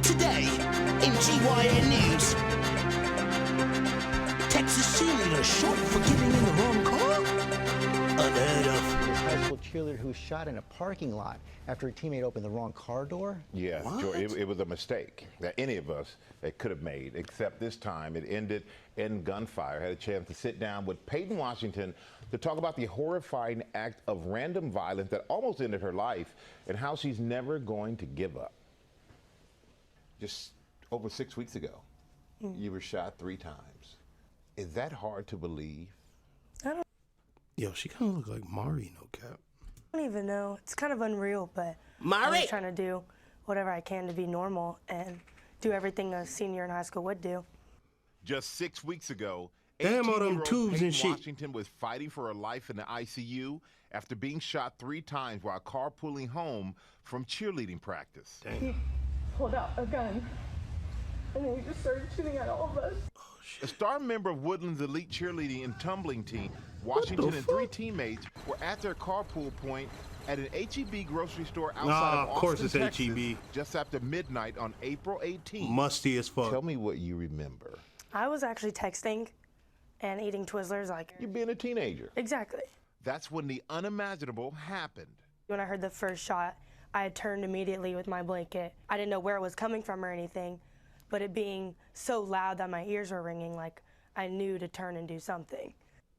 Today, in GYN News, Texas cheerleader shot for getting in the wrong car? Unheard of. This high school cheerleader who was shot in a parking lot after a teammate opened the wrong car door? Yeah, George, it was a mistake that any of us could have made, except this time it ended in gunfire. I had a chance to sit down with Peyton Washington to talk about the horrifying act of random violence that almost ended her life and how she's never going to give up. Just over 6 weeks ago, you were shot 3 times. Is that hard to believe? Yo, she kind of look like Mari, no cap. I don't even know. It's kind of unreal, but Mari! I'm just trying to do whatever I can to be normal and do everything a senior in high school would do. Just 6 weeks ago, Damn all them 18-year-old tubes Peyton and shit. Washington was fighting for her life in the ICU after being shot 3 times while carpooling home from cheerleading practice. Damn. Pulled out a gun, and then he just started shooting at all of us. A star member of Woodland's elite cheerleading and tumbling team, Washington and 3 teammates were at their carpool point at an H-E-B grocery store outside of course Austin, it's Texas, H-E-B. just after midnight on April 18th. Musty as fuck. Tell me what you remember. I was actually texting and eating Twizzlers like... You being a teenager. Exactly. That's when the unimaginable happened. When I heard the first shot, I had turned immediately with my blanket. I didn't know where it was coming from or anything, but it being so loud that my ears were ringing, like I knew to turn and do something.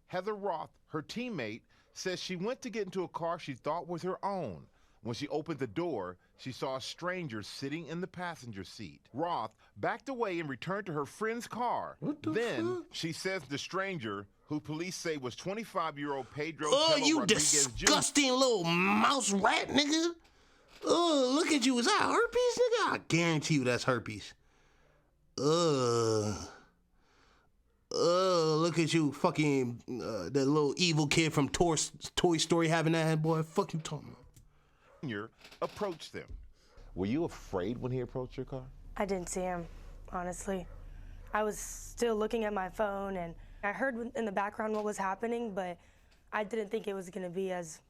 Heather Roth, her teammate, says she went to get into a car she thought was her own. When she opened the door, she saw a stranger sitting in the passenger seat. Roth backed away and returned to her friend's car. Then fuck? she says the stranger, who police say was 25-year-old Pedro Oh, Tello you Rodriguez Jr. disgusting little mouse rat, nigga. Oh, look at you. Is that herpes, nigga? I guarantee you that's herpes. Look at you, fucking, that little evil kid from Toy Story having that, boy. Fuck you talking about? Approached them. Were you afraid when he approached your car? I didn't see him, honestly. I was still looking at my phone, and I heard in the background what was happening, but I didn't think it was going to be as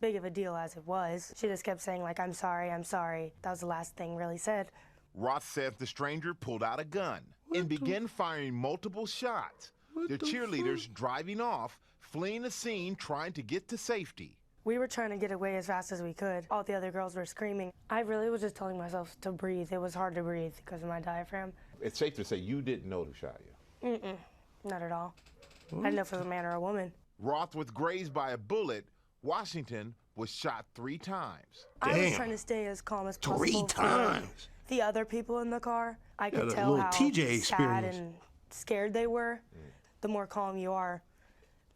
big of a deal as it was. She just kept saying, like, I'm sorry, I'm sorry. That was the last thing really said. Roth says the stranger pulled out a gun and began firing multiple shots. The cheerleaders driving off, fleeing the scene, trying to get to safety. We were trying to get away as fast as we could. All the other girls were screaming. I really was just telling myself to breathe. It was hard to breathe because of my diaphragm. It's safe to say you didn't know who shot you. Not at all. I didn't know if it was a man or a woman. Roth was grazed by a bullet. Washington was shot 3 times. I was Damn. trying to stay as calm as possible. 3 for times. The other people in the car, I could that tell little how TJ sad experience. and scared they were. The more calm you are,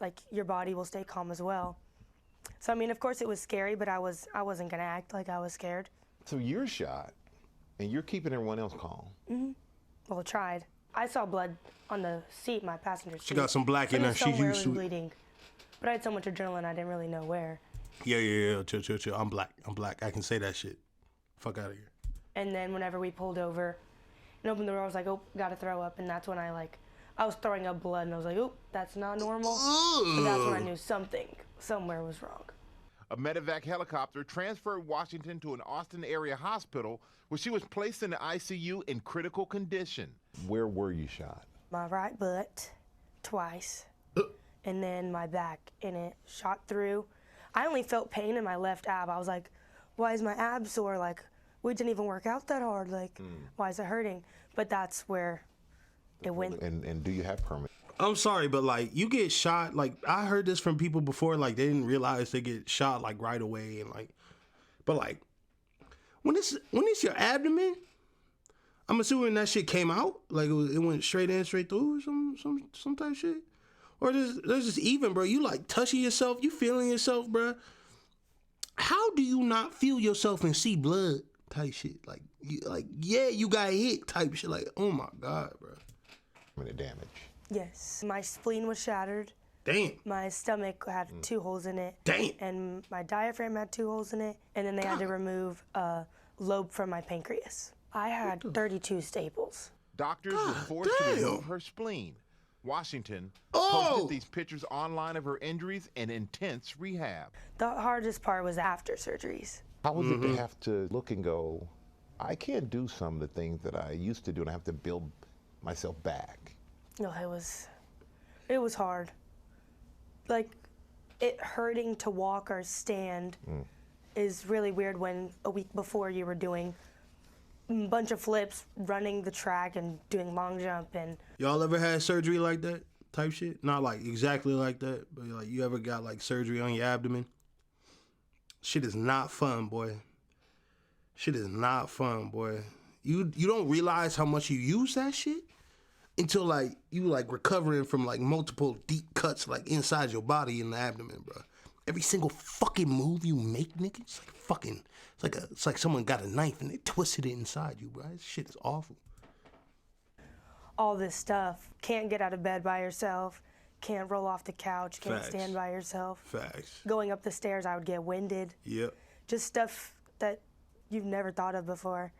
like your body will stay calm as well. So I mean, of course it was scary, but I wasn't gonna act like I was scared. So you're shot, and you're keeping everyone else calm. Well, I tried. I saw blood on the seat, my passenger seat. She got some black in I knew her. She's somewhere used it to was it. bleeding, but I had so much adrenaline, I didn't really know where. Yeah. Chill. I'm black. I can say that shit. Fuck out of here. And then whenever we pulled over and opened the door, I was like, oh, gotta throw up. And that's when I was throwing up blood, and I was like, oh, that's not normal. So that's when I knew somewhere was wrong. A medevac helicopter transferred Washington to an Austin area hospital where she was placed in the ICU in critical condition. Where were you shot? My right butt, twice, and then my back, and it shot through. I only felt pain in my left ab. I was like, why is my ab sore? Like, we didn't even work out that hard. Like, why is it hurting? But that's where it went. And do you have permit? I'm sorry, but like you get shot. Like I heard this from people before. Like they didn't realize they get shot like right away, and like, but like when it's your abdomen, I'm assuming that shit came out. Like it went straight in, straight through, or some type of shit. Or there's just even, bro. You like touching yourself, you feeling yourself, bro. How do you not feel yourself and see blood type shit? Like you got hit type shit. Like, oh my God, bro. Damage. Yes, my spleen was shattered. Damn. My stomach had 2 holes in it. Damn. And my diaphragm had 2 holes in it. And then they had to remove a lobe from my pancreas. I had 32 staples. Doctors were forced to remove her spleen. Washington posted these pictures online of her injuries and intense rehab. The hardest part was after surgeries. How was it to have to look and go, I can't do some of the things that I used to do, and I have to build myself back. No, it was hard. Like, it hurting to walk or stand is really weird when a week before you were doing a bunch of flips, running the track and doing long jump. And Y'all ever had surgery like that type shit? Not like exactly like that, but like you ever got like surgery on your abdomen? Shit is not fun, boy. Shit is not fun, boy. You don't realize how much you use that shit until like you like recovering from like multiple deep cuts like inside your body in the abdomen, bro. Every single fucking move you make, nigga, it's like fucking, it's like someone got a knife and they twisted it inside you, bro. This shit is awful. all this stuff, can't get out of bed by yourself, can't roll off the couch, can't Facts. stand by yourself. Facts. Going up the stairs, I would get winded. Yep. Just stuff that you've never thought of before.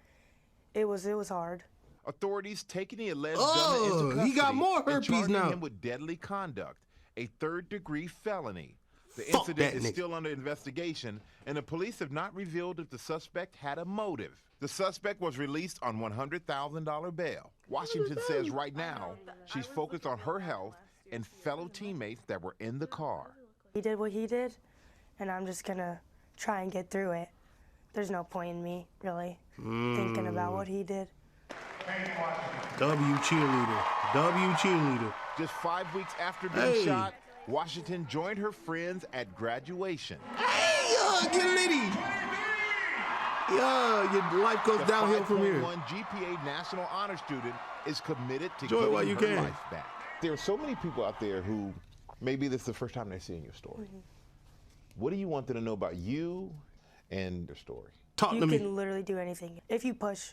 It was hard. Authorities taking the alleged Oh, gunman into custody he got more and herpes charging now. him with deadly conduct, a third-degree felony. The Fuck incident that is nigga. still under investigation, and the police have not revealed if the suspect had a motive. The suspect was released on $100,000 bail. Washington says right now she's focused on her health and fellow teammates that were in the car. He did what he did, and I'm just gonna try and get through it. There's no point in me, really, thinking about what he did. W cheerleader. W cheerleader. Just 5 weeks after being Hey. shot, Washington joined her friends at graduation. Hey, get litty. Yeah, your life goes The downhill from here. 5.1 GPA National Honor Student is committed to Enjoy it while getting you her can. life back. There are so many people out there who maybe this is the first time they're seeing your story. What do you want them to know about you and their story? Talk You to me. can literally do anything if you push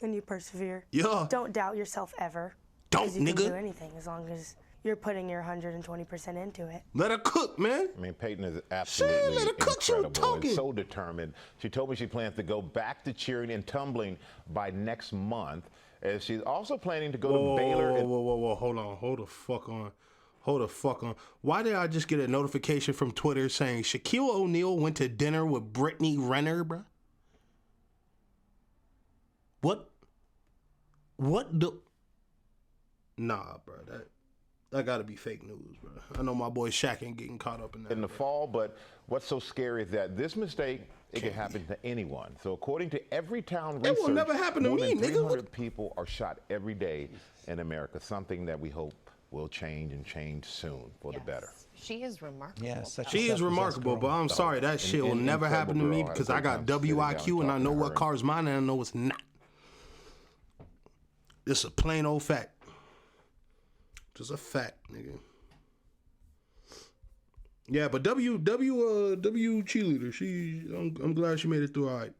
and you persevere. Yeah. Don't doubt yourself ever. Don't, 'Cause you nigga. can do anything as long as you're putting your 120% into it. Let her cook, man. I mean, Peyton is absolutely let her cook, she was incredible and talking. so determined. She told me she plans to go back to cheering and tumbling by next month. And she's also planning to go to Baylor. Whoa. Hold on. Hold the fuck on. Why did I just get a notification from Twitter saying Shaquille O'Neal went to dinner with Brittany Renner, bro? What the? Nah, bro. That gotta be fake news, bro. I know my boy Shaq ain't getting caught up in that. in the fall, but what's so scary is that this mistake, it can happen to anyone. So according to Everytown It research, will never happen to more me, than nigga. 300 people are shot every day in America, something that we hope will change and change soon for the better. She is remarkable. Yeah, such a She is self-possessed remarkable, girl. but I'm sorry, that shit will an never happen to incredible me girl. I had a because I great got time sitting down WIQ and I talking know to what her. car's mine and I know it's not. This is a plain old fact. Just a fact, nigga. Yeah, but W cheerleader. I'm glad she made it through all right.